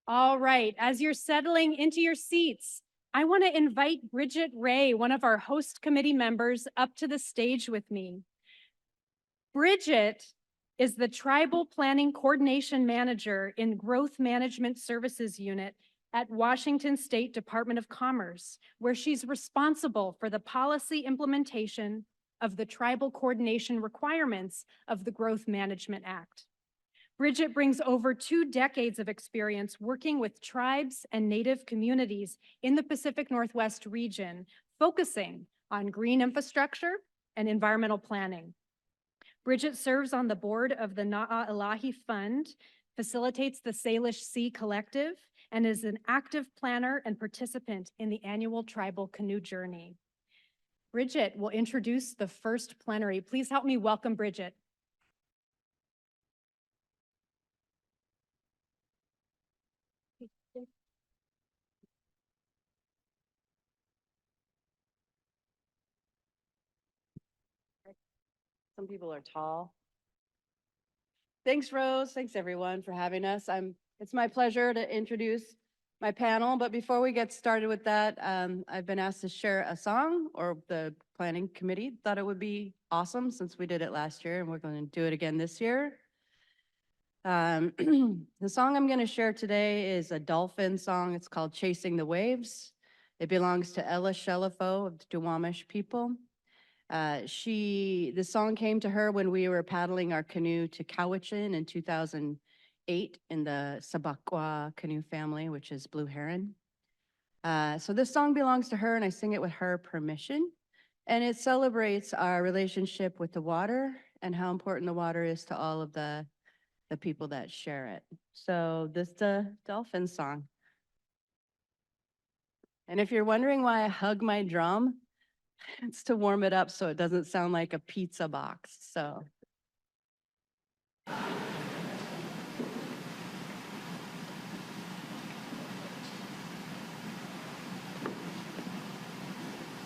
All right, as you're settling into your seats, I want to invite Bridget Ray, one of our host committee members, up to the stage with me. Bridget is the Tribal Planning Coordination Manager in Growth Management Services Unit at Washington State Department of Commerce, where she's responsible for the policy implementation of the tribal coordination requirements of the Growth Management Act. Bridget brings over 2 decades of experience working with tribes and Native communities in the Pacific Northwest region, focusing on green infrastructure and environmental planning. Bridget serves on the board of the Na'alahi Fund, facilitates the Salish Sea Collective, and is an active planner and participant in the annual Tribal Canoe Journey. Bridget will introduce the first plenary. Please help me welcome Bridget. Some people are tall. Thanks, Rose. Thanks, everyone, for having us. It's my pleasure to introduce my panel. But before we get started with that, I've been asked to share a song, or the planning committee thought it would be awesome since we did it last year and we're going to do it again this year. The song I'm going to share today is a dolphin song. It's called Chasing the Waves. It belongs to Ella Shelifo of the Duwamish people. The song came to her when we were paddling our canoe to Cowichan in 2008 in the Sabakwa canoe family, which is blue heron. So this song belongs to her and I sing it with her permission. And it celebrates our relationship with the water and how important the water is to all of the people that share it. So this is the dolphin song. And if you're wondering why I hug my drum, it's to warm it up so it doesn't sound like a pizza box. So.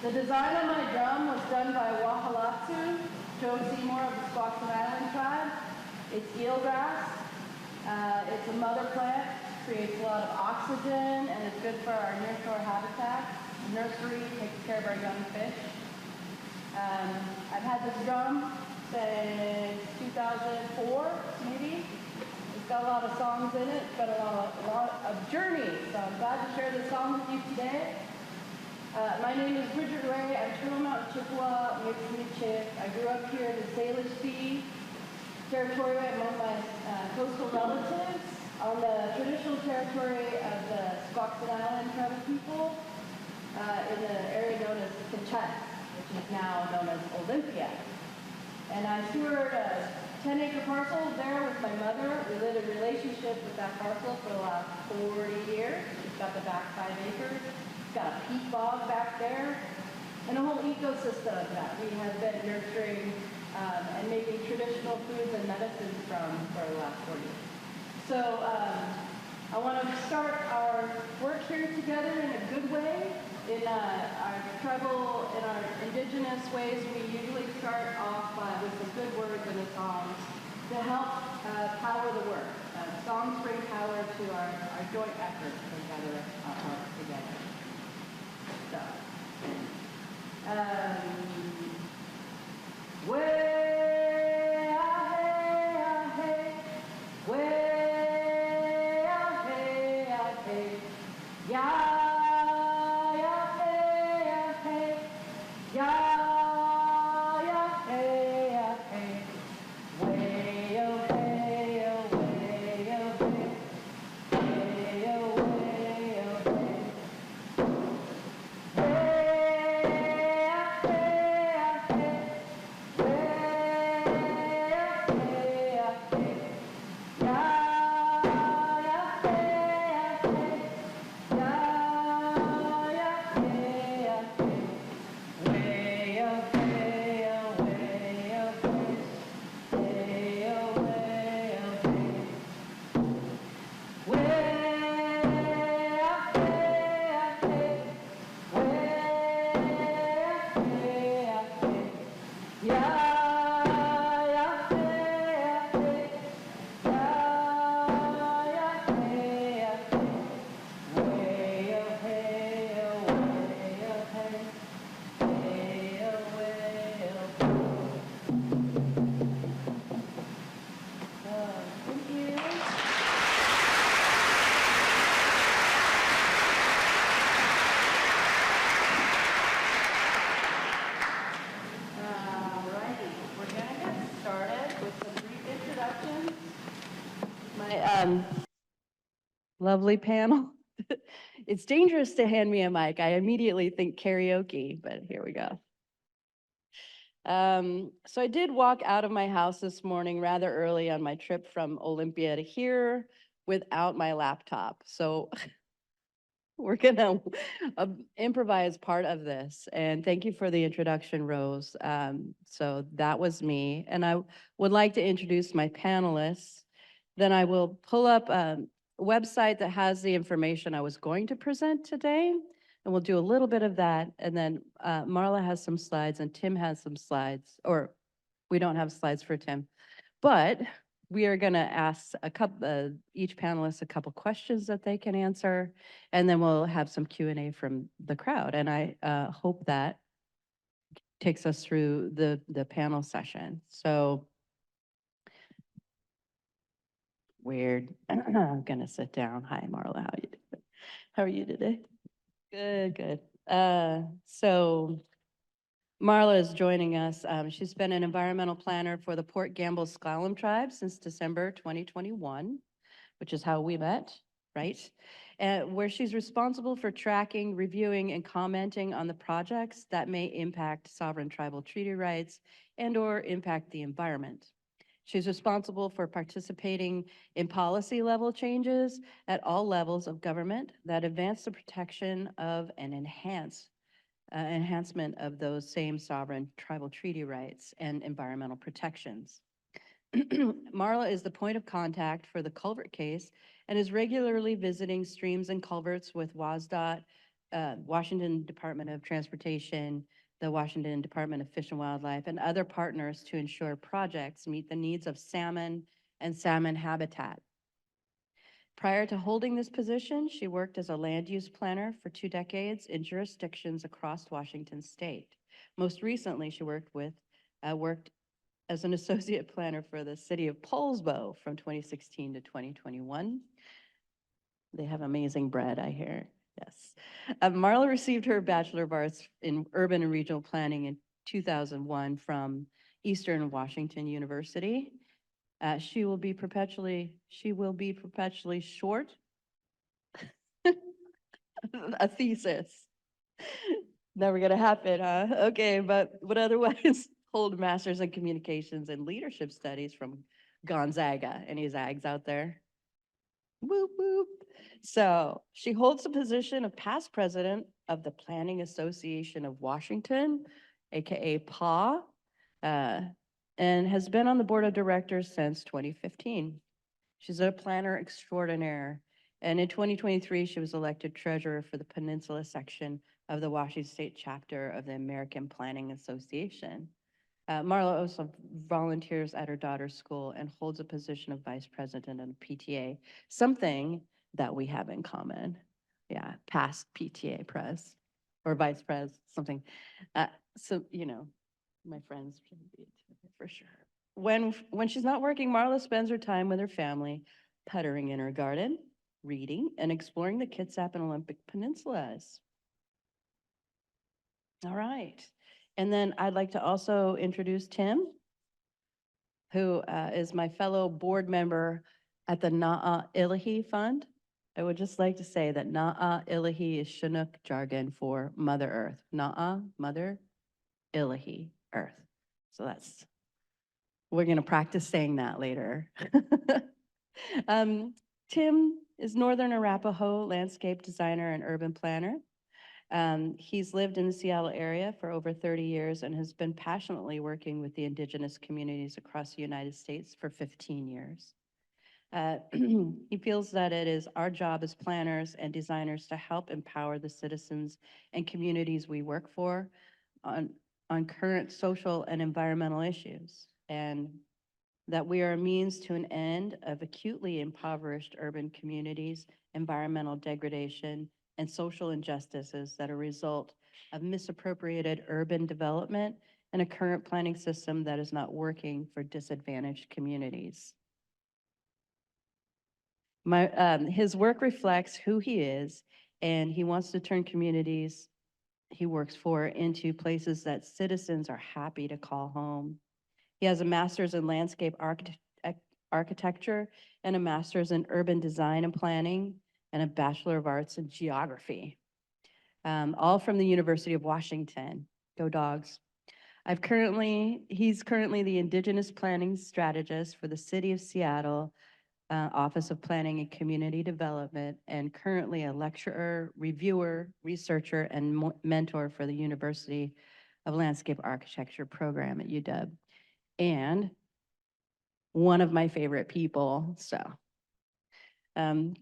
The design of my drum was done by Wahalatsu, Joe Seymour of the Squaxin Island tribe. It's eelgrass. It's a mother plant, creates a lot of oxygen, and it's good for our nearshore habitat. The nursery takes care of our young fish. I've had this drum since 2004, maybe. It's got a lot of songs in it. It's got a lot of journeys. So I'm glad to share this song with you today. My name is Bridget Ray. I'm Turtle Mountain Chippewa, Michif. I grew up here in the Salish Sea territory among my coastal relatives on the traditional territory of the Squaxin Island tribal people in the area known as Kachet, which is now known as Olympia. And I steward a 10-acre parcel there with my mother. We lived in a relationship with that parcel for the last 40 years. She's got the back 5 acres. It's got a peat bog back there and a whole ecosystem that we have been nurturing and making traditional foods and medicines from for the last 40 years. So I want to start our work here together in a good way. In our tribal, in our indigenous ways, we usually start off with some good words in a song to help power the work. Songs bring power to our joint efforts to gather our hearts together. So, lovely panel. It's dangerous to hand me a mic. I immediately think karaoke, but here we go. So I did walk out of my house this morning rather early on my trip from Olympia to here without my laptop. So we're gonna improvise part of this. And thank you for the introduction, Rose. So that was me. And I would like to introduce my panelists. Then I will pull up a website that has the information I was going to present today. And we'll do a little bit of that. And then Marla has some slides and Tim has some slides, or we don't have slides for Tim. But we are going to ask each panelist a couple questions that they can answer, and then we'll have some Q&A from the crowd. And I hope that takes us through the panel session. So weird. I'm going to sit down. Hi, Marla. How are you today? Good, good. So Marla is joining us. She's been an environmental planner for the Port Gamble Sklallam Tribe since December 2021, which is how we met, right? Where she's responsible for tracking, reviewing, and commenting on the projects that may impact sovereign tribal treaty rights and/or impact the environment. She's responsible for participating in policy level changes at all levels of government that advance the protection of and enhancement of those same sovereign tribal treaty rights and environmental protections. Marla is the point of contact for the culvert case and is regularly visiting streams and culverts with WSDOT, Washington Department of Transportation, the Washington Department of Fish and Wildlife, and other partners to ensure projects meet the needs of salmon and salmon habitat. Prior to holding this position, she worked as a land use planner for 2 decades in jurisdictions across Washington state. Most recently, she worked as an associate planner for the city of Poulsbo from 2016 to 2021. They have amazing bread, I hear. Yes. Marla received her Bachelor of Arts in Urban and Regional Planning in 2001 from Eastern Washington University. She will be perpetually short a thesis. Never gonna happen, huh? Okay, but would otherwise hold a master's in communications and leadership studies from Gonzaga. Any Zags out there? Whoop, whoop. So she holds the position of past president of the Planning Association of Washington, AKA PA, and has been on the board of directors since 2015. She's a planner extraordinaire. And in 2023, she was elected treasurer for the Peninsula section of the Washington State chapter of the American Planning Association. Marla also volunteers at her daughter's school and holds a position of vice president in PTA, something that we have in common. Yeah, past PTA pres or vice pres, something. So, you know, my friends can be for sure. When she's not working, Marla spends her time with her family, puttering in her garden, reading, and exploring the Kitsap and Olympic Peninsulas. All right. And then I'd like to also introduce Tim, who is my fellow board member at the Na'a-Ilahi Fund. I would just like to say that Na'a-Ilahi is Chinook jargon for Mother Earth. Na'a, Mother, Ilahi, Earth. So we're going to practice saying that later. Tim is Northern Arapaho landscape designer and urban planner. He's lived in the Seattle area for over 30 years and has been passionately working with the indigenous communities across the United States for 15 years. He feels that it is our job as planners and designers to help empower the citizens and communities we work for on current social and environmental issues, and that we are a means to an end of acutely impoverished urban communities, environmental degradation, and social injustices that are a result of misappropriated urban development and a current planning system that is not working for disadvantaged communities. His work reflects who he is, and he wants to turn communities he works for into places that citizens are happy to call home. He has a master's in landscape architecture and a master's in urban design and planning and a Bachelor of Arts in Geography, all from the University of Washington. Go Dogs. He's currently the Indigenous Planning Strategist for the City of Seattle Office of Planning and Community Development, and currently a lecturer, reviewer, researcher, and mentor for the University of Landscape Architecture program at UW. And one of my favorite people, so.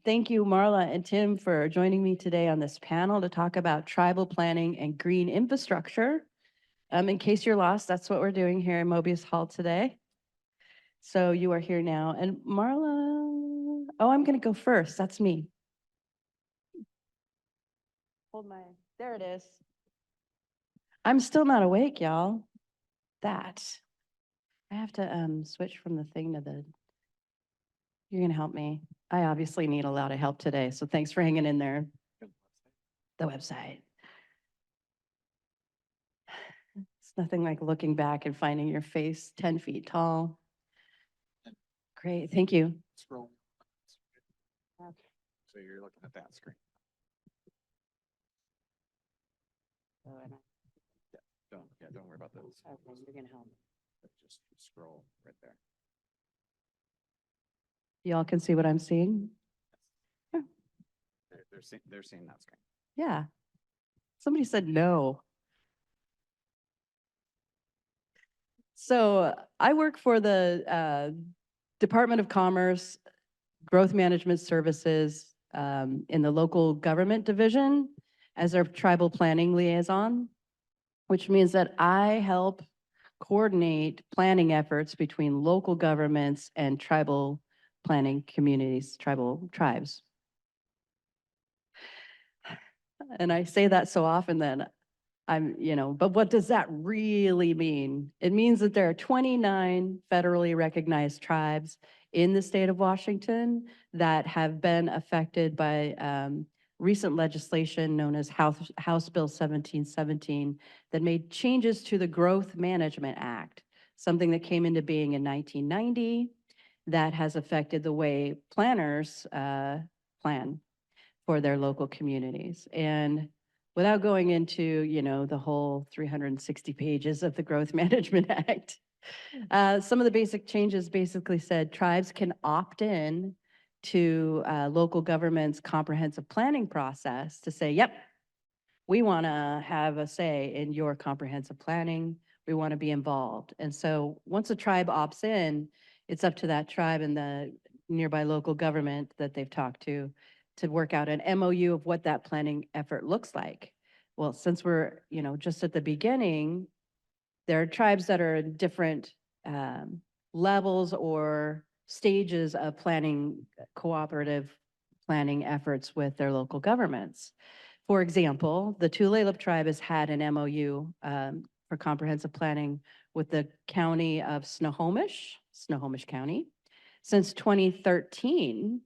Thank you, Marla and Tim, for joining me today on this panel to talk about tribal planning and green infrastructure. In case you're lost, that's what we're doing here in Mobius Hall today. So you are here now. And Marla, oh, I'm going to go first. That's me. Hold my, there it is. I'm still not awake, y'all. That. I have to switch from the thing to the, you're going to help me. I obviously need a lot of help today, so thanks for hanging in there. The website. It's nothing like looking back and finding your face 10 feet tall. Great, thank you. Scroll. So you're looking at that screen. Don't worry about those. Okay, you're gonna help. Just scroll right there. Y'all can see what I'm seeing? They're seeing that screen. Yeah. Somebody said no. So I work for the Department of Commerce, Growth Management Services in the local government division as our tribal planning liaison, which means that I help coordinate planning efforts between local governments and tribal planning communities, tribes. And I say that so often that but what does that really mean? It means that there are 29 federally recognized tribes in the state of Washington that have been affected by recent legislation known as House Bill 1717 that made changes to the Growth Management Act, something that came into being in 1990 that has affected the way planners plan for their local communities. And without going into, the whole 360 pages of the Growth Management Act, some of the basic changes basically said tribes can opt in to local government's comprehensive planning process to say, yep, we want to have a say in your comprehensive planning. We want to be involved. And so once a tribe opts in, it's up to that tribe and the nearby local government that they've talked to work out an MOU of what that planning effort looks like. Well, since we're, just at the beginning, there are tribes that are in different levels or stages of planning, cooperative planning efforts with their local governments. For example, the Tulalip tribe has had an MOU for comprehensive planning with the county of Snohomish County, since 2013.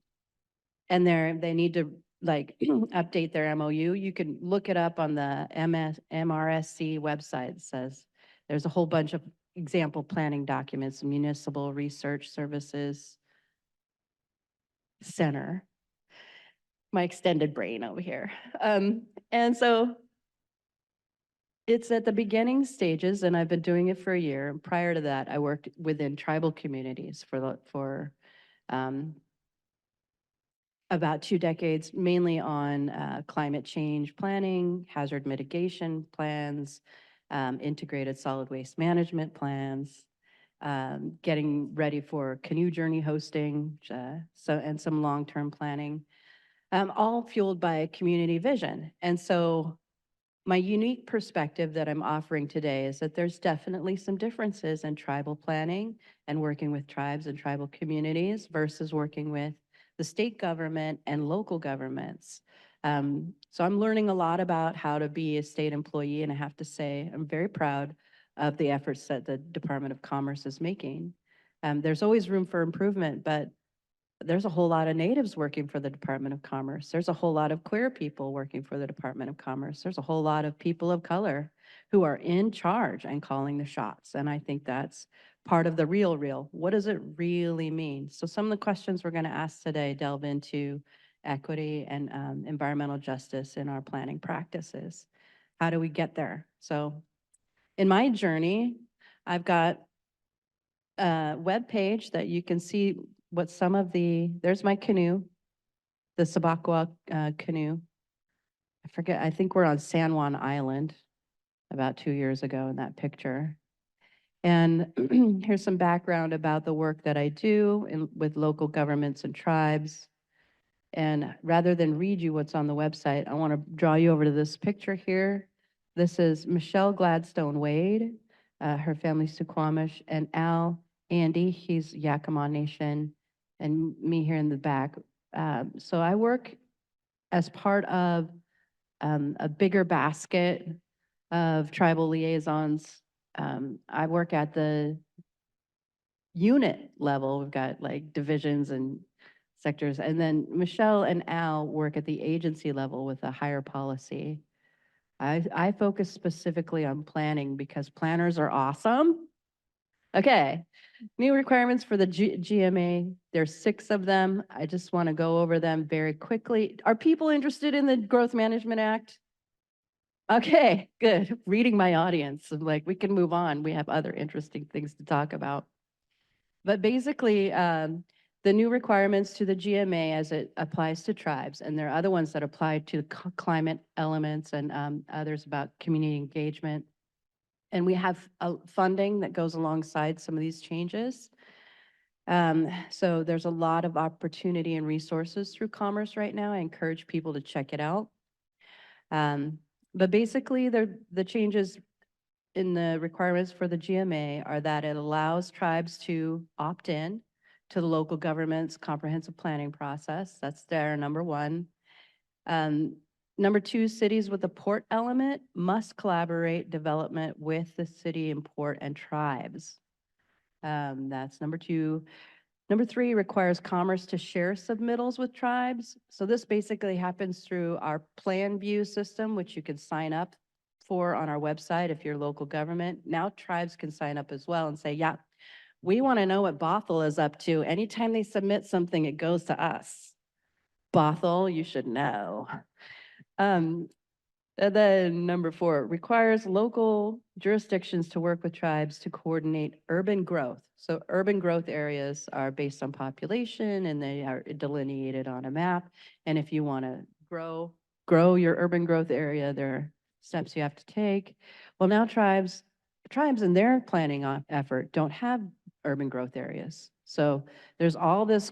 And they need to update their MOU. You can look it up on the MRSC website. It says there's a whole bunch of example planning documents, Municipal Research Services Center. My extended brain over here. And so it's at the beginning stages, and I've been doing it for a year. And prior to that, I worked within tribal communities for about 2 decades, mainly on climate change planning, hazard mitigation plans, integrated solid waste management plans, getting ready for canoe journey hosting, and some long-term planning, all fueled by community vision. And so my unique perspective that I'm offering today is that there's definitely some differences in tribal planning and working with tribes and tribal communities versus working with the state government and local governments. So I'm learning a lot about how to be a state employee, and I have to say I'm very proud of the efforts that the Department of Commerce is making. There's always room for improvement, but there's a whole lot of natives working for the Department of Commerce. There's a whole lot of queer people working for the Department of Commerce. There's a whole lot of people of color who are in charge and calling the shots. And I think that's part of the real. What does it really mean? So some of the questions we're going to ask today delve into, equity, and environmental justice in our planning practices. How do we get there? So in my journey, I've got a web page that you can see what some of there's my canoe, the Sabakwa canoe. I forget, I think we're on San Juan Island about 2 years ago in that picture. And here's some background about the work that I do with local governments and tribes. And rather than read you what's on the website, I want to draw you over to this picture here. This is Michelle Gladstone Wade, her family's Suquamish, and Andy, he's Yakima Nation, and me here in the back. So I work as part of a bigger basket of tribal liaisons. I work at the unit level. We've got like divisions and sectors. And then Michelle and Al work at the agency level with a higher policy. I focus specifically on planning because planners are awesome. Okay, new requirements for the GMA. There's 6 of them. I just want to go over them very quickly. Are people interested in the Growth Management Act? Okay, good. Reading my audience. I'm like, we can move on. We have other interesting things to talk about. But basically, the new requirements to the GMA as it applies to tribes, and there are other ones that apply to climate elements and others about community engagement. And we have funding that goes alongside some of these changes. So there's a lot of opportunity and resources through Commerce right now. I encourage people to check it out. But basically, the changes in the requirements for the GMA are that it allows tribes to opt in to the local government's comprehensive planning process. That's their number 1. Number 2, cities with a port element must collaborate development with the city and port and tribes. That's number 2. Number 3 requires Commerce to share submittals with tribes. So this basically happens through our plan view system, which you can sign up for on our website if you're local government. Now tribes can sign up as well and say, yeah, we want to know what Bothell is up to. Anytime they submit something, it goes to us. Bothell, you should know. And then number 4, requires local jurisdictions to work with tribes to coordinate urban growth. So urban growth areas are based on population and they are delineated on a map. And if you want to grow your urban growth area, there are steps you have to take. Well, now tribes in their planning effort don't have urban growth areas. So there's all this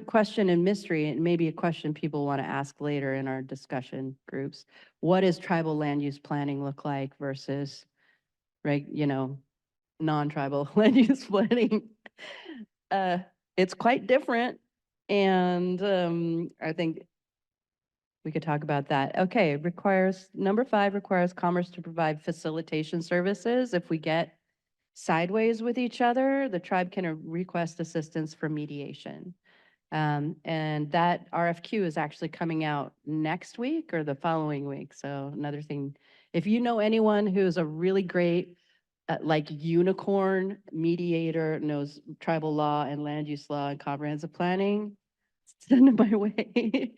question and mystery, and maybe a question people want to ask later in our discussion groups. What does tribal land use planning look like versus, non-tribal land use planning? It's quite different, and I think we could talk about that. Okay, number 5 requires Commerce to provide facilitation services. If we get sideways with each other, the tribe can request assistance for mediation. And that RFQ is actually coming out next week or the following week. So another thing, if you know anyone who's a really great, unicorn mediator, knows tribal law and land use law and comprehensive planning, send them my way.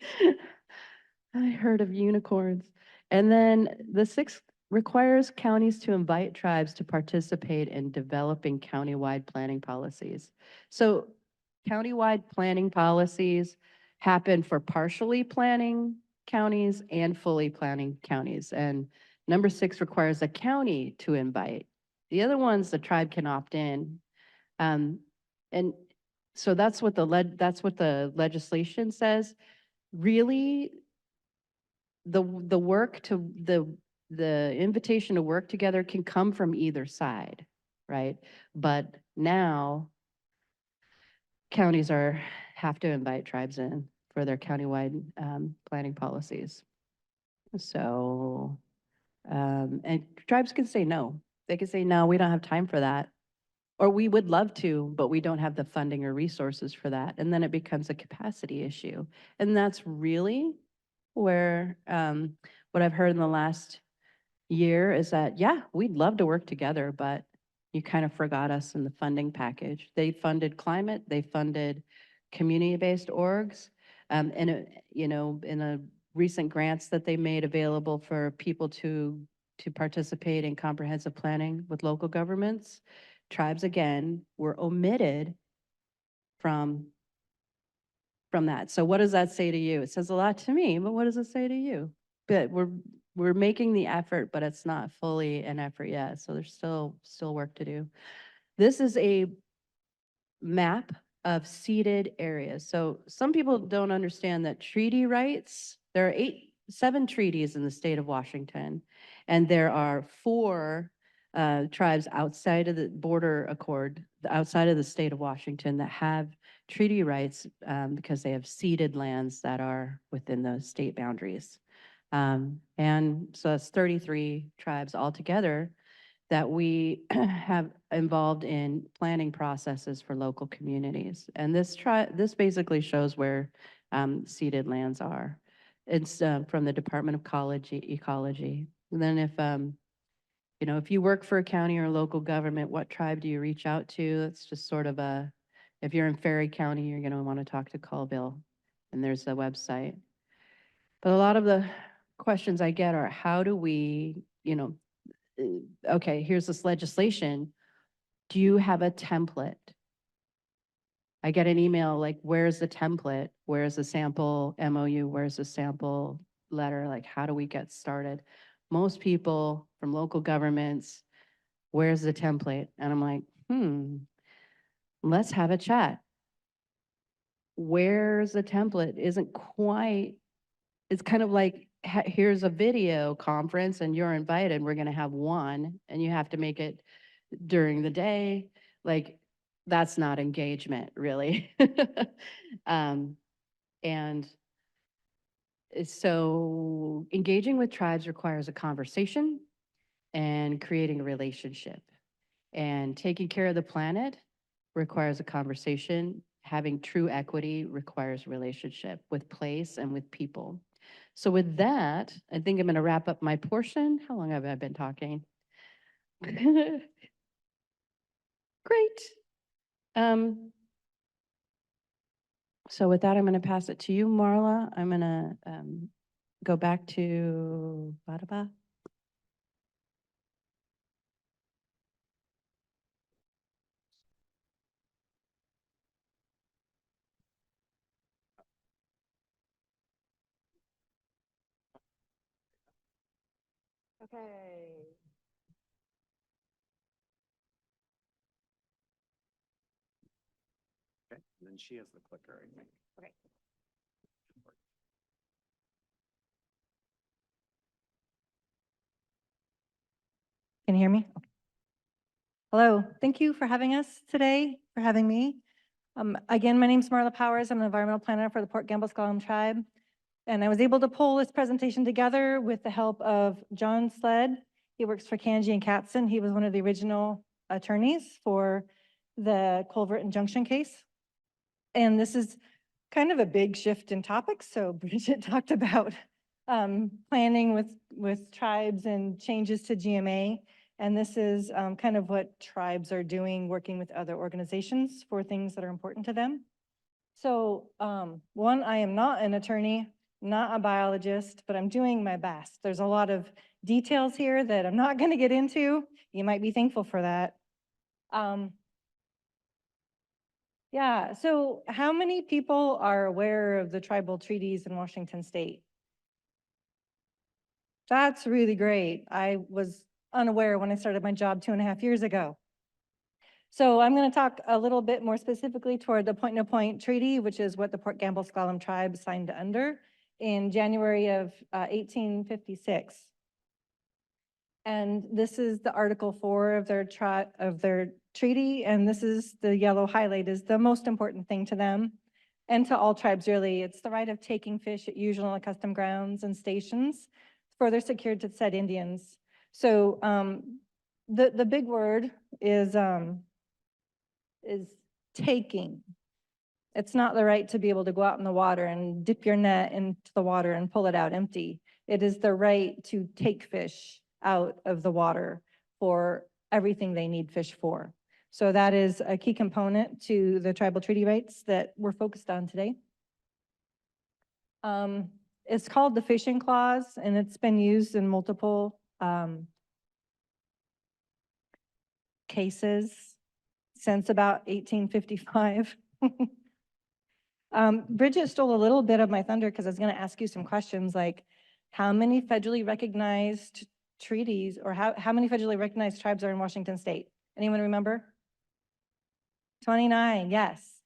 I heard of unicorns. And then the 6th requires counties to invite tribes to participate in developing countywide planning policies. So countywide planning policies happen for partially planning counties and fully planning counties. And number 6 requires a county to invite. The other ones, the tribe can opt in. And so that's what the legislation says. Really, the invitation to work together can come from either side, right? But now counties have to invite tribes in for their countywide planning policies. So, and tribes can say no. They can say, no, we don't have time for that. Or we would love to, but we don't have the funding or resources for that. And then it becomes a capacity issue. And that's really where what I've heard in the last year is that, yeah, we'd love to work together, but you kind of forgot us in the funding package. They funded climate, they funded community-based orgs. You know, in a recent grants that they made available for people to participate in comprehensive planning with local governments, tribes again were omitted from that. So what does that say to you? It says a lot to me, but what does it say to you? But we're making the effort, but it's not fully an effort yet. So there's still work to do. This is a map of ceded areas. So some people don't understand that treaty rights, there are 7 treaties in the state of Washington, and there are 4 tribes outside of the border accord, outside of the state of Washington, that have treaty rights because they have ceded lands that are within those state boundaries. And so that's 33 tribes altogether that we have involved in planning processes for local communities. And this basically shows where ceded lands are. It's from the Department of Ecology. And then if, you know, if you work for a county or local government, what tribe do you reach out to? It's just sort of if you're in Ferry County, you're gonna wanna talk to Colville, and there's the website. But a lot of the questions I get are, how do we, you know, okay, here's this legislation. Do you have a template? I get an email like, where's the template? Where's the sample MOU? Where's the sample letter? Like, how do we get started? Most people from local governments, where's the template? And I'm like, let's have a chat. Where's the template? Isn't quite, it's kind of like, here's a video conference and you're invited. We're going to have one and you have to make it during the day. Like, that's not engagement, really. And so engaging with tribes requires a conversation and creating a relationship. And taking care of the planet requires a conversation. Having true equity requires relationship with place and with people. So with that, I think I'm going to wrap up my portion. How long have I been talking? Great. So with that, I'm going to pass it to you, Marla. I'm going to go back to Badaba. Okay. Okay, and then she has the clicker, I think. Okay. Can you hear me? Okay. Hello, thank you for having us today, for having me. Again, my name is Marla Powers. I'm an environmental planner for the Port Gamble-Sklallam Tribe. And I was able to pull this presentation together with the help of John Sled. He works for Kanji and Katzen. He was one of the original attorneys for the Culvert Injunction case. And this is kind of a big shift in topics. So Bridget talked about planning with tribes and changes to GMA. And this is kind of what tribes are doing, working with other organizations for things that are important to them. So one, I am not an attorney, not a biologist, but I'm doing my best. There's a lot of details here that I'm not going to get into. You might be thankful for that. Yeah, so how many people are aware of the tribal treaties in Washington State? That's really great. I was unaware when I started my job 2.5 years ago. So I'm going to talk a little bit more specifically toward the point-to-point treaty, which is what the Port Gamble-Sklallam tribe signed under in January of 1856. And this is the Article 4 of their treaty, and this is the yellow highlight is the most important thing to them and to all tribes really. It's the right of taking fish at usual and accustomed grounds and stations, further secured to said Indians. So the big word is taking. It's not the right to be able to go out in the water and dip your net into the water and pull it out empty. It is the right to take fish out of the water for everything they need fish for. So that is a key component to the tribal treaty rights that we're focused on today. It's called the fishing clause, and it's been used in multiple cases since about 1855. Bridget stole a little bit of my thunder because I was going to ask you some questions like, how many federally recognized treaties or how many federally recognized tribes are in Washington State? Anyone remember? 29, yes.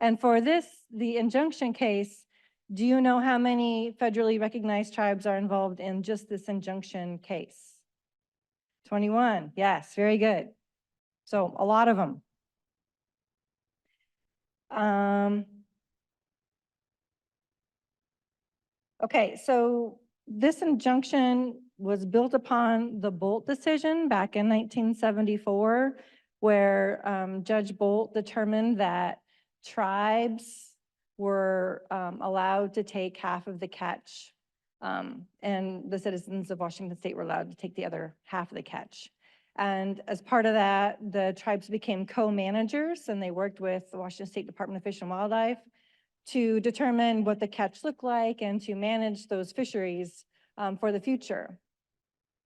And for this, the injunction case, do you know how many federally recognized tribes are involved in just this injunction case? 21, yes, very good. So a lot of them. Okay, so this injunction was built upon the Bolt decision back in 1974, where Judge Bolt determined that tribes were allowed to take half of the catch, and the citizens of Washington State were allowed to take the other half of the catch. And as part of that, the tribes became co-managers, and they worked with the Washington State Department of Fish and Wildlife to determine what the catch looked like and to manage those fisheries for the future.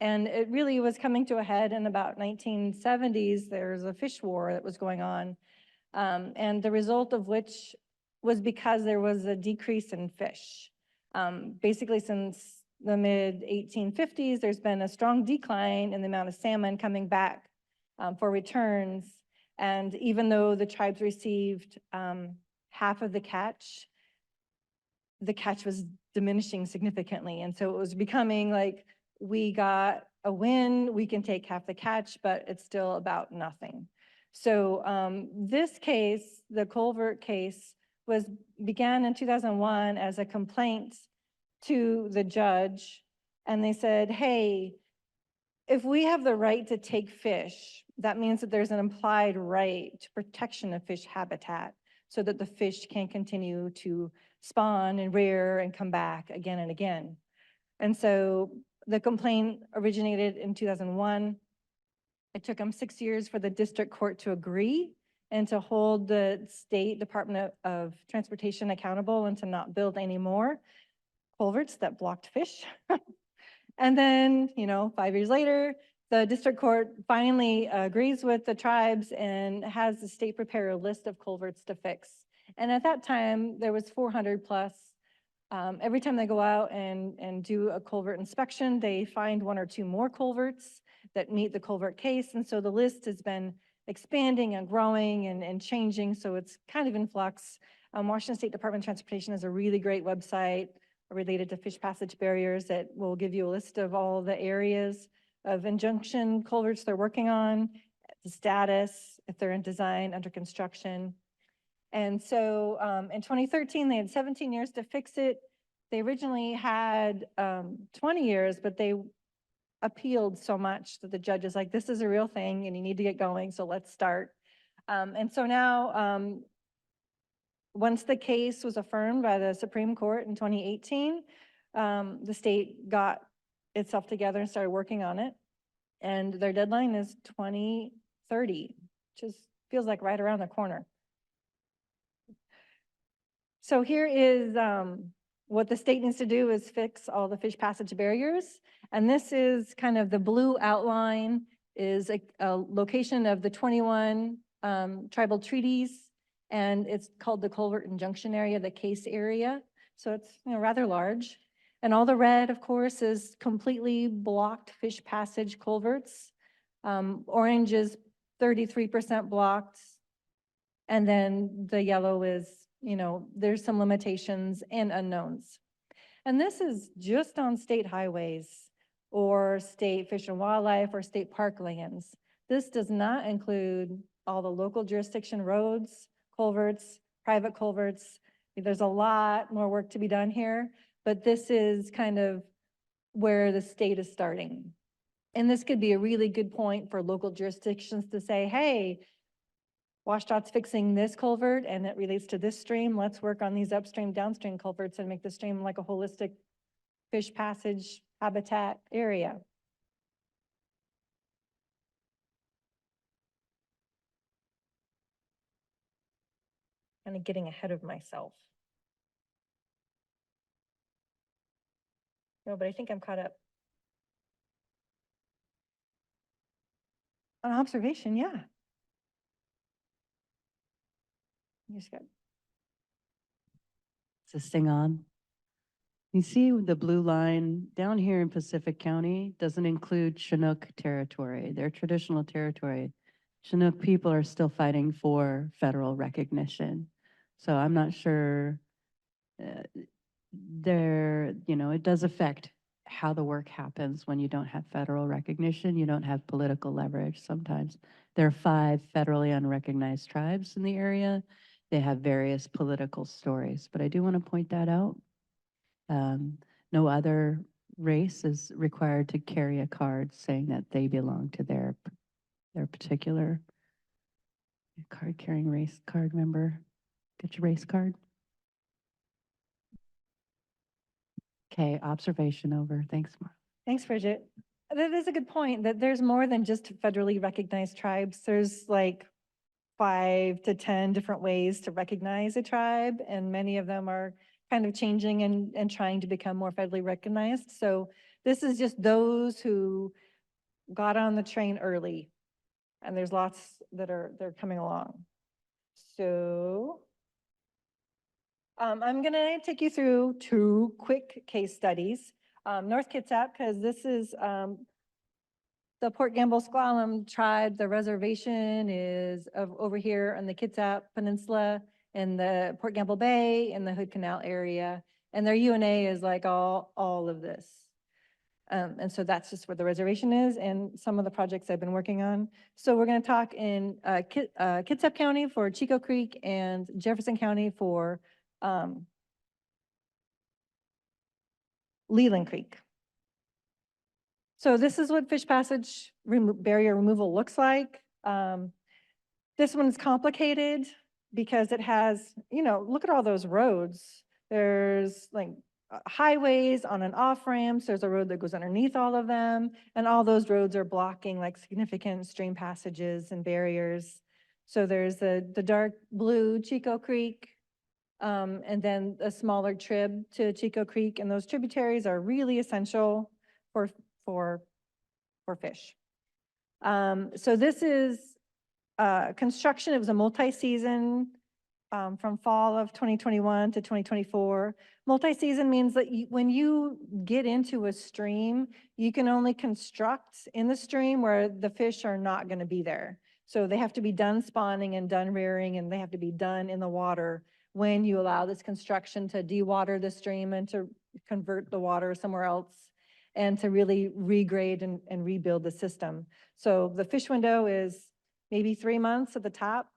And it really was coming to a head in about 1970s. There's a fish war that was going on, and the result of which was because there was a decrease in fish. Basically, since the mid 1850s, there's been a strong decline in the amount of salmon coming back for returns. And even though the tribes received half of the catch was diminishing significantly. And so it was becoming like, we got a win, we can take half the catch, but it's still about nothing. So this case, the culvert case, began in 2001 as a complaint to the judge. And they said, hey, if we have the right to take fish, that means that there's an implied right to protection of fish habitat so that the fish can continue to spawn and rear and come back again and again. And so the complaint originated in 2001. It took them 6 years for the district court to agree and to hold the State Department of Transportation accountable and to not build any more culverts that blocked fish. And then, 5 years later, the district court finally agrees with the tribes and has the state prepare a list of culverts to fix. And at that time, there was 400 plus. Every time they go out and do a culvert inspection, they find one or two more culverts that meet the culvert case. And so the list has been expanding and growing and changing. So it's kind of in flux. Washington State Department of Transportation has a really great website related to fish passage barriers that will give you a list of all the areas of injunction culverts they're working on, the status, if they're in design, under construction. And so in 2013, they had 17 years to fix it. They originally had 20 years, but they appealed so much that the judge is like, this is a real thing and you need to get going, so let's start. And so now, once the case was affirmed by the Supreme Court in 2018, the state got itself together and started working on it. And their deadline is 2030, which feels like right around the corner. So here is what the state needs to do is fix all the fish passage barriers. And this is kind of the blue outline is a location of the 21 tribal treaties. And it's called the culvert injunction area, the case area. So it's rather large. And all the red, of course, is completely blocked fish passage culverts. Orange is 33% blocked. And then the yellow is, there's some limitations and unknowns. And this is just on state highways or state fish and wildlife or state park lands. This does not include all the local jurisdiction roads, culverts, private culverts. There's a lot more work to be done here, but this is kind of where the state is starting. And this could be a really good point for local jurisdictions to say, hey, WashDOT's fixing this culvert and it relates to this stream. Let's work on these upstream, downstream culverts and make the stream like a holistic fish passage habitat area. Kind of getting ahead of myself. No, but I think I'm caught up. On observation, yeah. You just got, Is this thing on? You see the blue line down here in Pacific County doesn't include Chinook territory, their traditional territory. Chinook people are still fighting for federal recognition. So I'm not sure it does affect how the work happens when you don't have federal recognition, you don't have political leverage sometimes. There are 5 federally unrecognized tribes in the area. They have various political stories, but I do want to point that out. No other race is required to carry a card saying that they belong to their particular card-carrying race card member. Get your race card. Okay, observation over. Thanks, Marla. thanks, Bridget. That is a good point, that there's more than just federally recognized tribes. There's like 5 to 10 different ways to recognize a tribe, and many of them are kind of changing and trying to become more federally recognized. So this is just those who got on the train early, and there's lots that they're coming along. So I'm gonna take you through 2 quick case studies. North Kitsap, because this is the Port Gamble Squalum tribe. The reservation is over here on the Kitsap Peninsula in the Port Gamble Bay in the Hood Canal area. And their UNA is like all of this. And so that's just where the reservation is and some of the projects I've been working on. So we're going to talk in Kitsap County for Chico Creek and Jefferson County for Leland Creek. So this is what fish passage barrier removal looks like. This one's complicated because it has, look at all those roads. There's like highways on and off ramps. There's a road that goes underneath all of them. And all those roads are blocking like significant stream passages and barriers. So there's the dark blue Chico Creek, and then a smaller trib to Chico Creek. And those tributaries are really essential for fish. So this is construction. It was a multi-season from fall of 2021 to 2024. Multi-season means that when you get into a stream, you can only construct in the stream where the fish are not going to be there. So they have to be done spawning and done rearing, and they have to be done in the water when you allow this construction to dewater the stream and to convert the water somewhere else and to really regrade and rebuild the system. So the fish window is maybe 3 months at the top.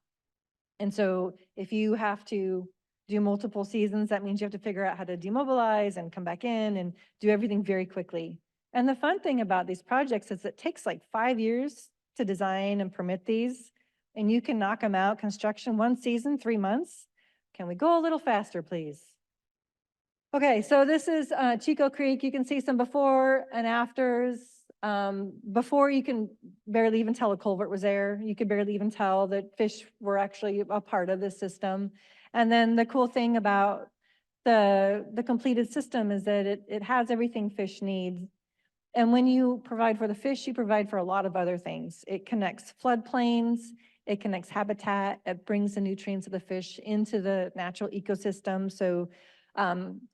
And so if you have to do multiple seasons, that means you have to figure out how to demobilize and come back in and do everything very quickly. And the fun thing about these projects is it takes like 5 years to design and permit these, and you can knock them out, construction 1 season, 3 months. Can we go a little faster, please? Okay, so this is Chico Creek. You can see some before and afters. Before, you can barely even tell a culvert was there. You could barely even tell that fish were actually a part of this system. And then the cool thing about the completed system is that it has everything fish need. And when you provide for the fish, you provide for a lot of other things. It connects floodplains, it connects habitat, it brings the nutrients of the fish into the natural ecosystem. So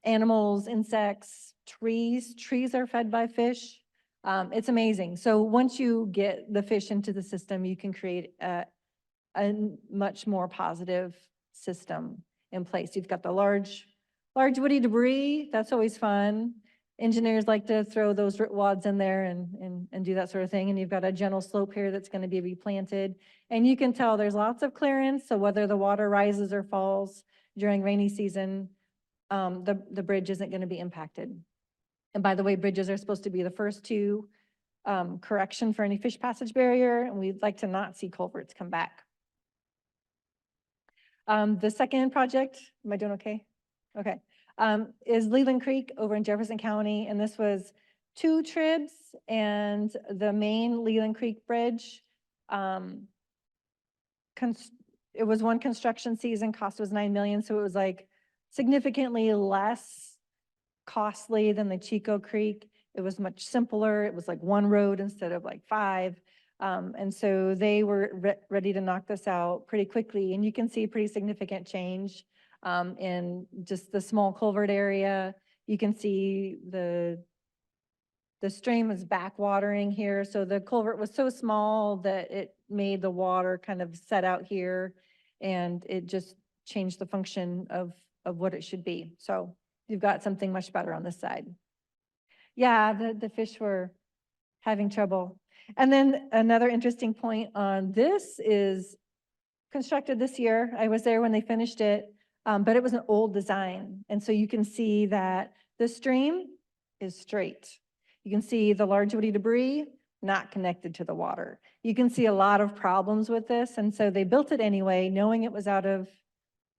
animals, insects, trees are fed by fish. It's amazing. So once you get the fish into the system, you can create a much more positive system in place. You've got the large woody debris. That's always fun. Engineers like to throw those wads in there and do that sort of thing. And you've got a gentle slope here that's going to be replanted. And you can tell there's lots of clearance. So whether the water rises or falls during rainy season, the bridge isn't going to be impacted. And by the way, bridges are supposed to be the first to correction for any fish passage barrier, and we'd like to not see culverts come back. The second project, am I doing okay? Okay, is Leland Creek over in Jefferson County, and this was 2 tribs and the main Leland Creek Bridge. It was 1 construction season, cost was $9 million, so it was like significantly less costly than the Chico Creek. It was much simpler. It was like one road instead of like 5. And so they were ready to knock this out pretty quickly. And you can see pretty significant change in just the small culvert area. You can see the stream is backwatering here. So the culvert was so small that it made the water kind of set out here, and it just changed the function of what it should be. So you've got something much better on this side. Yeah, the fish were having trouble. And then another interesting point on this is constructed this year. I was there when they finished it, but it was an old design. And so you can see that the stream is straight. You can see the large woody debris not connected to the water. You can see a lot of problems with this. And so they built it anyway, knowing it was out of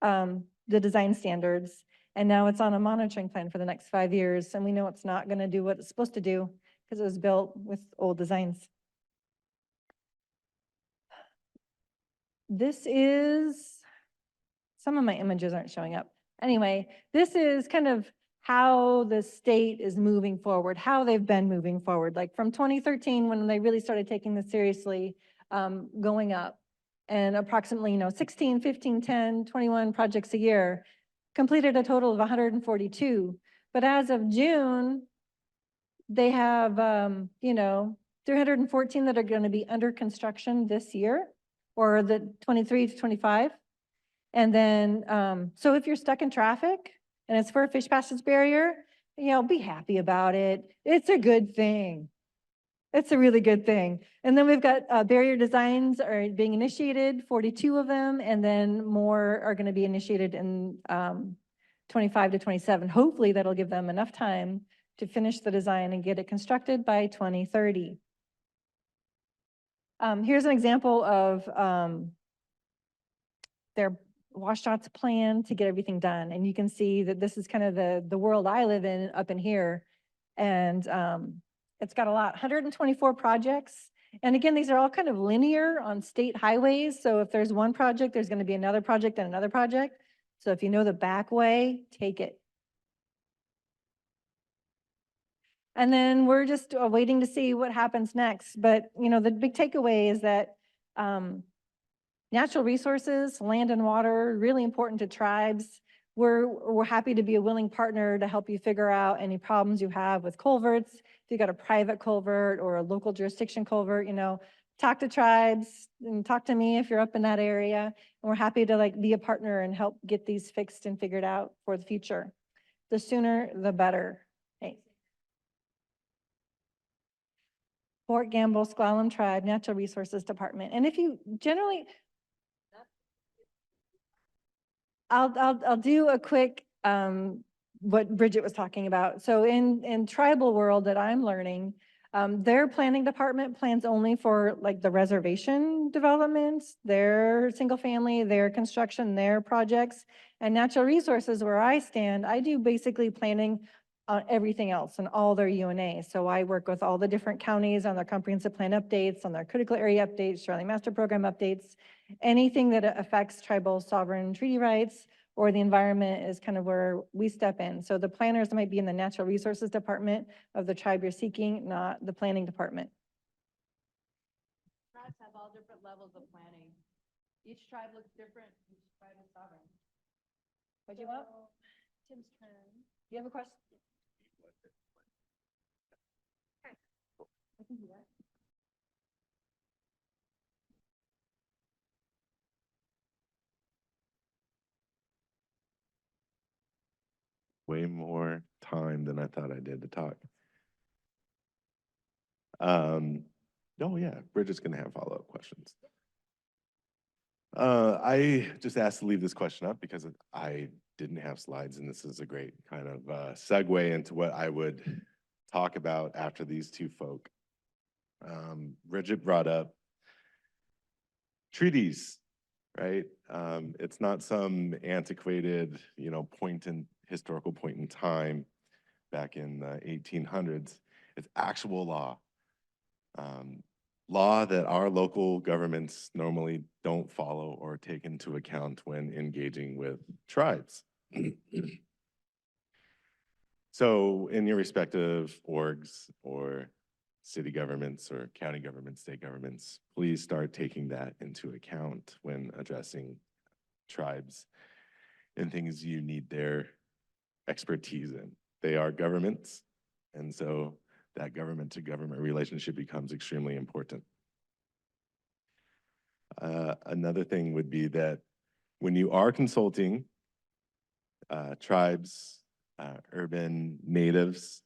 the design standards. And now it's on a monitoring plan for the next 5 years. And we know it's not going to do what it's supposed to do because it was built with old designs. This is, some of my images aren't showing up. Anyway, this is kind of how the state is moving forward, how they've been moving forward, like from 2013 when they really started taking this seriously, going up. And approximately, 16, 15, 10, 21 projects a year, completed a total of 142. But as of June, they have, 314 that are going to be under construction this year, or the 23 to 25. And then, so if you're stuck in traffic and it's for a fish passage barrier, be happy about it. It's a good thing. It's a really good thing. And then we've got barrier designs are being initiated, 42 of them, and then more are going to be initiated in 25 to 27. Hopefully that'll give them enough time to finish the design and get it constructed by 2030. Here's an example of their Washout's plan to get everything done. And you can see that this is kind of the world I live in up in here. And it's got 124 projects. And again, these are all kind of linear on state highways. So if there's one project, there's going to be another project and another project. So if you know the back way, take it. And then we're just waiting to see what happens next. But, the big takeaway is that natural resources, land and water, really important to tribes. We're happy to be a willing partner to help you figure out any problems you have with culverts. If you got a private culvert or a local jurisdiction culvert, talk to tribes and talk to me if you're up in that area. And we're happy to be a partner and help get these fixed and figured out for the future. The sooner, the better. Thanks. Fort Gamble, Sklallam Tribe, Natural Resources Department. And if you generally, I'll do a quick, what Bridget was talking about. So in tribal world that I'm learning, their planning department plans only for the reservation developments, their single family, their construction, their projects, and natural resources where I stand, I do basically planning on everything else and all their UNA. So I work with all the different counties on their comprehensive plan updates, on their critical area updates, Shoreline Master Program updates, anything that affects tribal sovereign treaty rights or the environment is kind of where we step in. So the planners might be in the natural resources department of the tribe you're seeking, not the planning department. Tribes have all different levels of planning. Each tribe looks different, each tribe is sovereign. What do you want? Tim's turn. You have a question? I can do that. Way more time than I thought I did to talk. Oh yeah, Bridget's gonna have follow-up questions. I just asked to leave this question up because I didn't have slides, and this is a great kind of segue into what I would talk about after these two folk. Bridget brought up treaties, right? It's not some antiquated, historical point in time back in the 1800s. It's actual law. Law that our local governments normally don't follow or take into account when engaging with tribes. So in your respective orgs or city governments or county governments, state governments, please start taking that into account when addressing tribes and things you need their expertise in. They are governments, and so that government to government relationship becomes extremely important. Another thing would be that when you are consulting tribes, urban natives,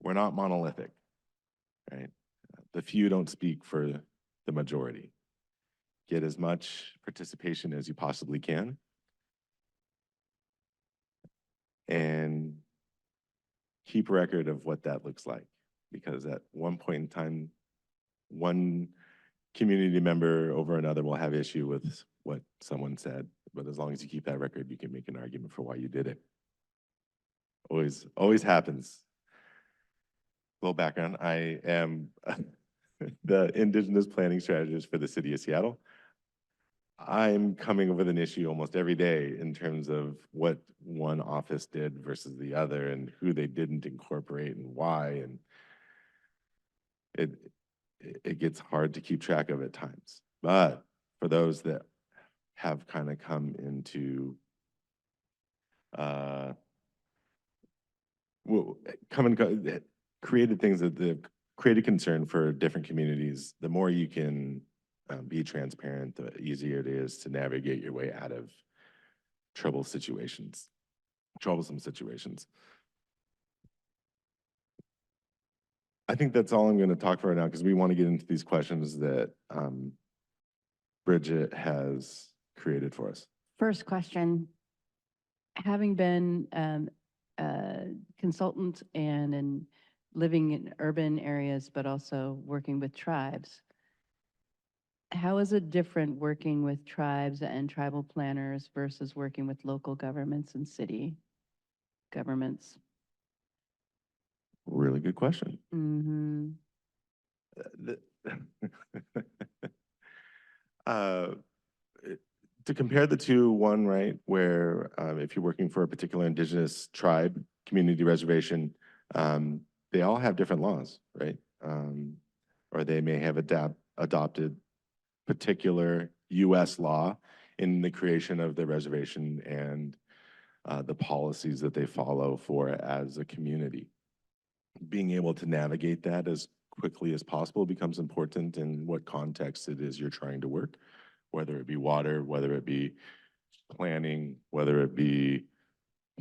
we're not monolithic, right? The few don't speak for the majority. Get as much participation as you possibly can. And keep record of what that looks like. Because at one point in time, one community member over another will have issue with what someone said. But as long as you keep that record, you can make an argument for why you did it. Always happens. Little background, I am the Indigenous Planning Strategist for the City of Seattle. I'm coming up with an issue almost every day in terms of what one office did versus the other and who they didn't incorporate and why. And it gets hard to keep track of at times. But for those that have kind of come into created things that have created concern for different communities, the more you can be transparent, the easier it is to navigate your way out of troublesome situations. I think that's all I'm going to talk for right now because we want to get into these questions that Bridget has created for us. First question, having been a consultant and living in urban areas, but also working with tribes, how is it different working with tribes and tribal planners versus working with local governments and city governments? Really good question. Mm-hmm. To compare the two, one, right, where if you're working for a particular indigenous tribe, community reservation, they all have different laws, right? Or they may have adopted particular US law in the creation of the reservation and the policies that they follow for as a community. Being able to navigate that as quickly as possible becomes important in what context it is you're trying to work, whether it be water, whether it be planning, whether it be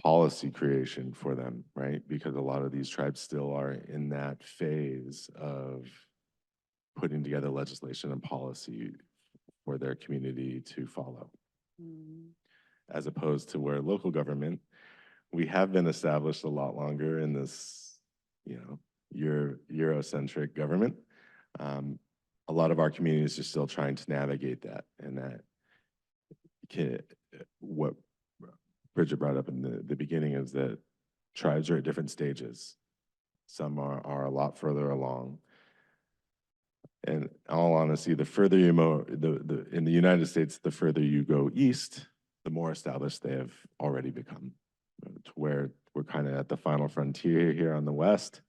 policy creation for them, right? Because a lot of these tribes still are in that phase of putting together legislation and policy for their community to follow. Mm-hmm. As opposed to where local government, we have been established a lot longer in this, you know, Eurocentric government. A lot of our communities are still trying to navigate that, and what Bridget brought up in the beginning is that tribes are at different stages. Some are a lot further along. And in all honesty, the further you in the United States, the further you go east, the more established they have already become. To where we're kind of at the final frontier here on the west,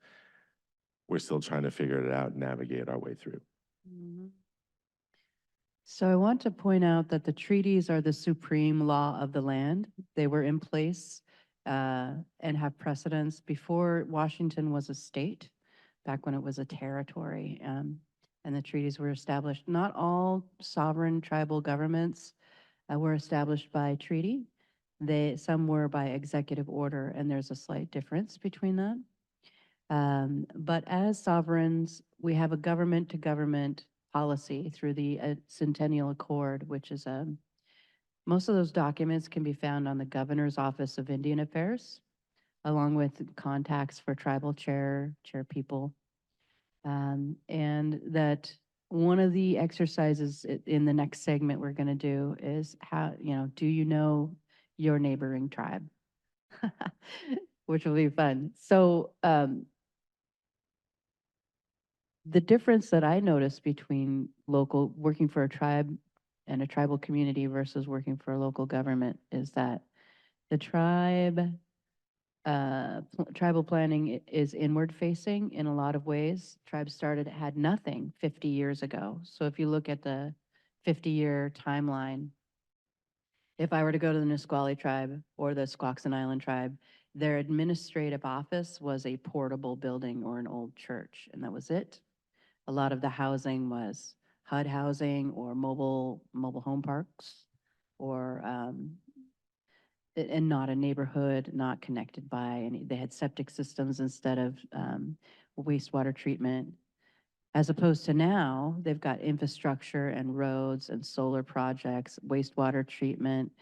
we're still trying to figure it out and navigate our way through. Mm-hmm. So I want to point out that the treaties are the supreme law of the land. They were in place and have precedence before Washington was a state, back when it was a territory, and the treaties were established. Not all sovereign tribal governments were established by treaty. Some were by executive order, and there's a slight difference between that. But as sovereigns, we have a government-to-government policy through the Centennial Accord, which is most of those documents can be found on the Governor's Office of Indian Affairs, along with contacts for tribal chair people. And that one of the exercises in the next segment we're going to do is do you know your neighboring tribe? Which will be fun. So the difference that I noticed between working for a tribe and a tribal community versus working for a local government is that the tribe tribal planning is inward facing in a lot of ways. Tribes had nothing 50 years ago. So if you look at the 50-year timeline, if I were to go to the Nisqually tribe or the Squaxin Island tribe, their administrative office was a portable building or an old church, and that was it. A lot of the housing was HUD housing or mobile home parks, or and not a neighborhood, not connected by any. They had septic systems instead of wastewater treatment. As opposed to now, they've got infrastructure and roads and solar projects, wastewater treatment,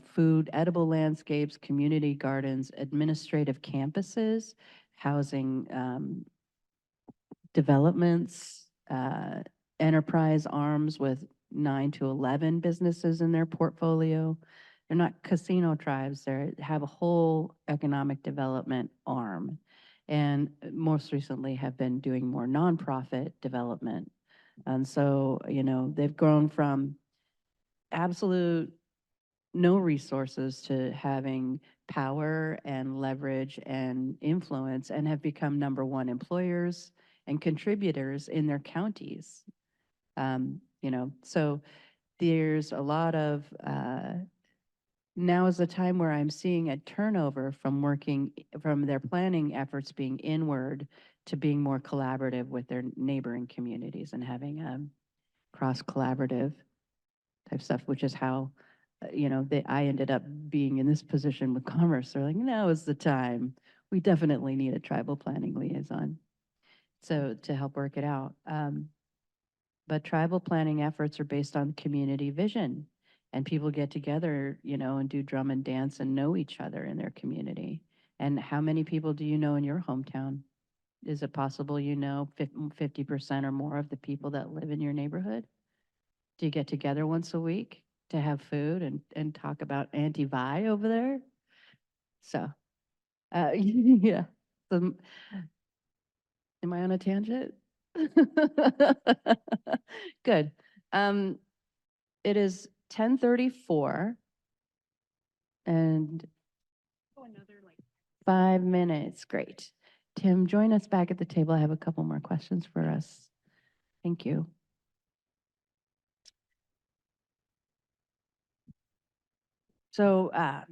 food, edible landscapes, community gardens, administrative campuses, housing developments, enterprise arms with 9 to 11 businesses in their portfolio. They're not casino tribes. They have a whole economic development arm, and most recently have been doing more nonprofit development. And so, they've grown from absolute no resources to having power and leverage and influence, and have become #1 employers and contributors in their counties. So there's a lot of, now is the time where I'm seeing a turnover from their planning efforts being inward to being more collaborative with their neighboring communities and having a cross-collaborative type stuff, which is how, I ended up being in this position with Commerce. They're like, now is the time. We definitely need a tribal planning liaison. So to help work it out. But tribal planning efforts are based on community vision, and people get together, and do drum and dance and know each other in their community. And how many people do you know in your hometown? Is it possible 50% or more of the people that live in your neighborhood? Do you get together once a week to have food and talk about anti-Vi over there? So, yeah. So, am I on a tangent? Good. It is 10:34 and Oh, another like 5 minutes. Great. Tim, join us back at the table. I have a couple more questions for us. Thank you. So I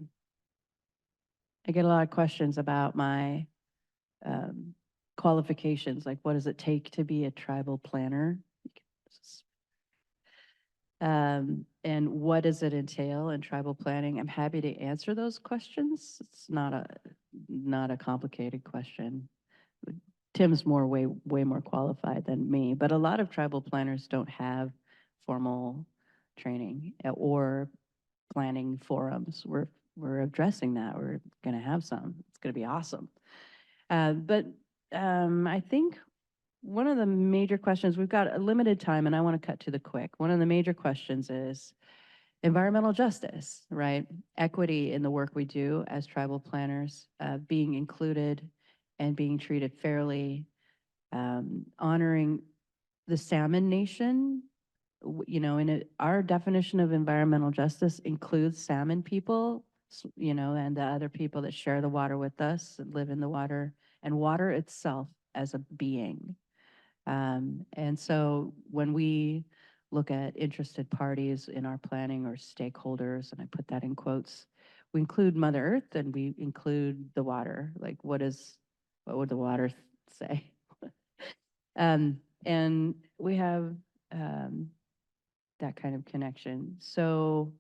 get a lot of questions about my qualifications, like what does it take to be a tribal planner? And what does it entail in tribal planning? I'm happy to answer those questions. It's not a complicated question. Tim's way more qualified than me, but a lot of tribal planners don't have formal training or planning forums. We're addressing that. We're going to have some. It's going to be awesome. But I think one of the major questions, we've got a limited time and I want to cut to the quick. One of the major questions is environmental justice, right? Equity in the work we do as tribal planners, being included and being treated fairly, honoring the salmon nation. Our definition of environmental justice includes salmon people, and the other people that share the water with us, that live in the water, and water itself as a being. And so when we look at interested parties in our planning, or stakeholders, and I put that in quotes, we include Mother Earth and we include the water. Like what would the water say? And we have that kind of connection. So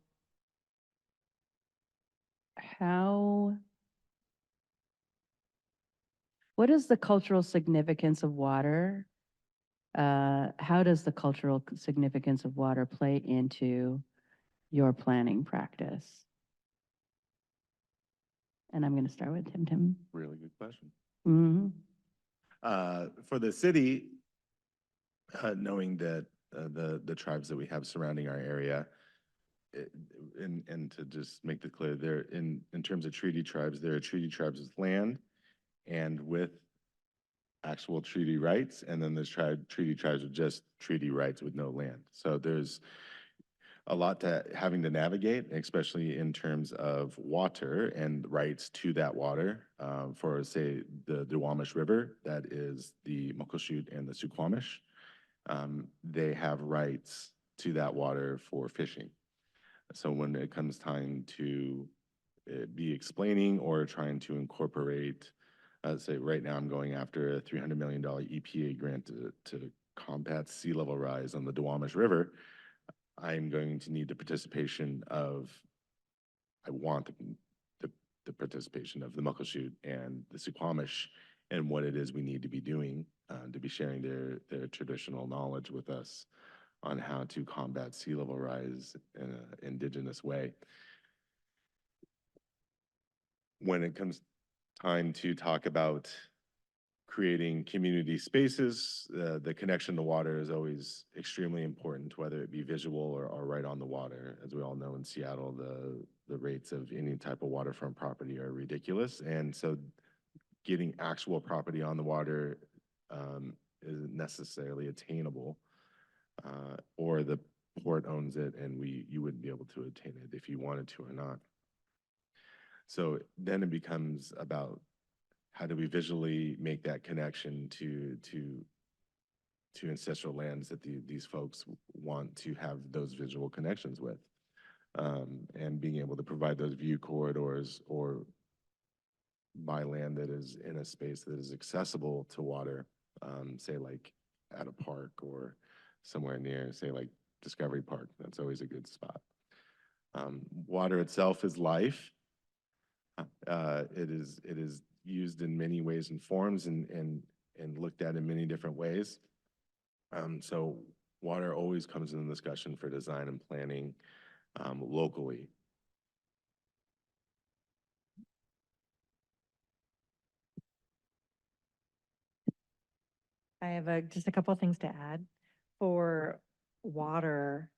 what is the cultural significance of water? How does the cultural significance of water play into your planning practice? And I'm going to start with Tim. Really good question. Mm-hmm. For the city, knowing that the tribes that we have surrounding our area, and to just make it clear, there in terms of treaty tribes, there are treaty tribes with land and with actual treaty rights, and then there's treaty tribes with just treaty rights with no land. So there's a lot to having to navigate, especially in terms of water and rights to that water. For, say, the Duwamish River, that is the Muckleshoot and the Suquamish. They have rights to that water for fishing. So when it comes time to be explaining or trying to incorporate, say right now I'm going after a $300 million EPA grant to combat sea level rise on the Duwamish River, I'm going to need the participation of, I want the participation of the Muckleshoot and the Suquamish and what it is we need to be doing to be sharing their traditional knowledge with us on how to combat sea level rise in an indigenous way. When it comes time to talk about creating community spaces, the connection to water is always extremely important, whether it be visual or right on the water. As we all know, in Seattle, the rates of any type of waterfront property are ridiculous. And so getting actual property on the water isn't necessarily attainable, or the port owns it and you wouldn't be able to attain it if you wanted to or not. So then it becomes about how do we visually make that connection to ancestral lands that these folks want to have those visual connections with, and being able to provide those view corridors or buy land that is in a space that is accessible to water, say like at a park or somewhere near, say like Discovery Park. That's always a good spot. Water itself is life. It is used in many ways and forms and looked at in many different ways. So water always comes in the discussion for design and planning locally. I have just a couple of things to add. For water,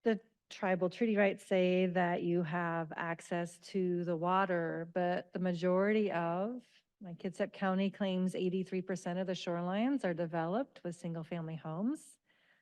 the tribal treaty rights say that you have access to the water, but the majority of, like Kitsap County claims 83% of the shorelines are developed with single-family homes.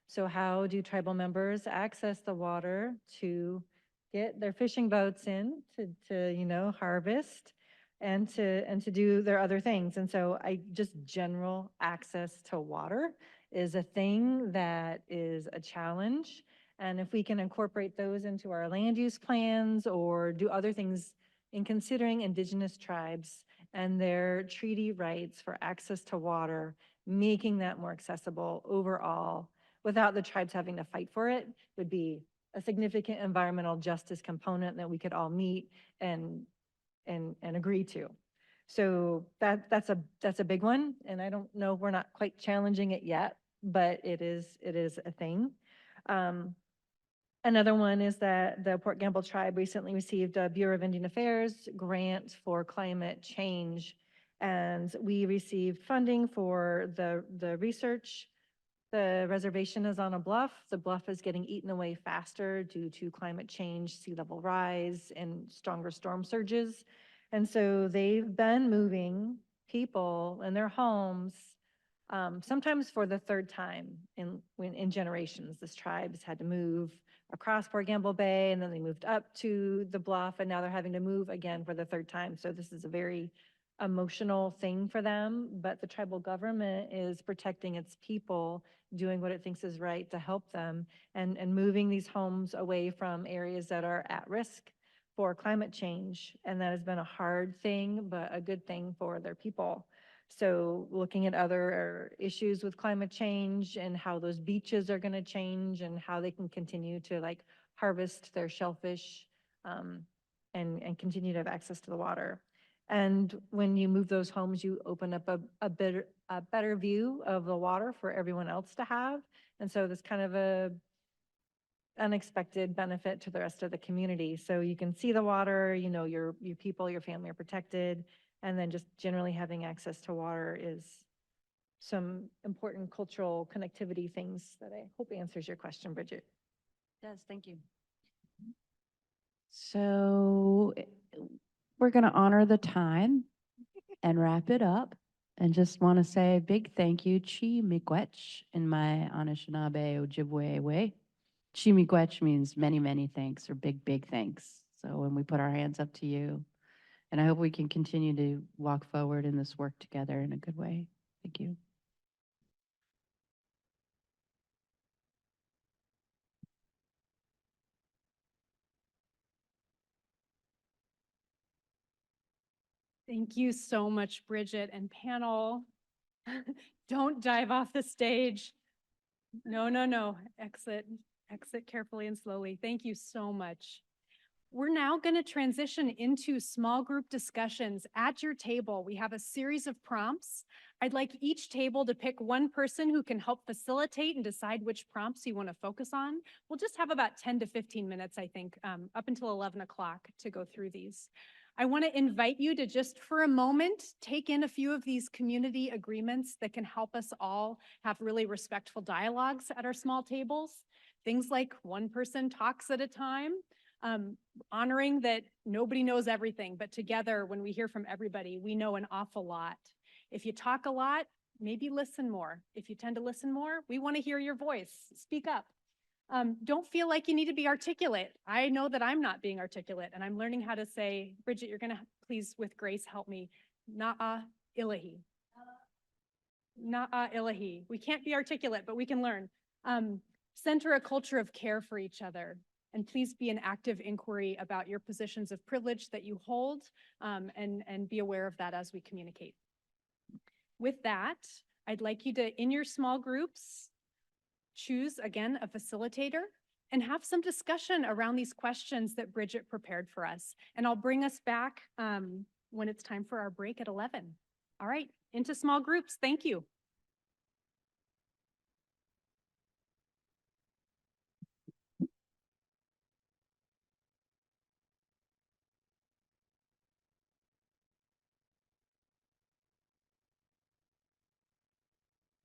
So how do tribal members access the water to get their fishing boats in to harvest and to do their other things? And so just general access to water is a thing that is a challenge. And if we can incorporate those into our land use plans or do other things in considering indigenous tribes and their treaty rights for access to water, making that more accessible overall without the tribes having to fight for it would be a significant environmental justice component that we could all meet and agree to. So that's a big one. And I don't know, we're not quite challenging it yet, but it is a thing. Another one is that the Port Gamble tribe recently received a Bureau of Indian Affairs grant for climate change. And we received funding for the research. The reservation is on a bluff. The bluff is getting eaten away faster due to climate change, sea level rise, and stronger storm surges. And so they've been moving people in their homes, sometimes for the third time in generations. This tribe has had to move across Port Gamble Bay, and then they moved up to the bluff, and now they're having to move again for the third time. So this is a very emotional thing for them, but the tribal government is protecting its people, doing what it thinks is right to help them, and moving these homes away from areas that are at risk for climate change. And that has been a hard thing, but a good thing for their people. So looking at other issues with climate change and how those beaches are going to change and how they can continue to harvest their shellfish, and continue to have access to the water. And when you move those homes, you open up a better view of the water for everyone else to have. And so there's kind of a unexpected benefit to the rest of the community. So you can see the water, your people, your family are protected. And then just generally having access to water is some important cultural connectivity things that I hope answers your question, Bridget. It does, thank you. So we're going to honor the time and wrap it up. And just want to say a big thank you, Chi Miigwech, in my Anishinaabe Ojibwe way. Chi Miigwech means many, many thanks or big, big thanks. So when we put our hands up to you, and I hope we can continue to walk forward in this work together in a good way. Thank you. Thank you so much, Bridget and panel. Don't dive off the stage. No, no, no. Exit, exit carefully and slowly. Thank you so much. We're now going to transition into small group discussions at your table. We have a series of prompts. I'd like each table to pick one person who can help facilitate and decide which prompts you want to focus on. We'll just have about 10 to 15 minutes, I think, up until 11 o'clock to go through these. I want to invite you to just for a moment, take in a few of these community agreements that can help us all have really respectful dialogues at our small tables. Things like one person talks at a time, honoring that nobody knows everything, but together, when we hear from everybody, we know an awful lot. If you talk a lot, maybe listen more. If you tend to listen more, we want to hear your voice. Speak up. Don't feel like you need to be articulate. I know that I'm not being articulate, and I'm learning how to say, Bridget, you're gonna please with grace help me. Na'a ilahi. Na'a ilahi. We can't be articulate, but we can learn. Center a culture of care for each other. And please be an active inquiry about your positions of privilege that you hold, and be aware of that as we communicate. With that, I'd like you to, in your small groups, choose, again, a facilitator and have some discussion around these questions that Bridget prepared for us. And I'll bring us back when it's time for our break at 11. All right, into small groups. Thank you.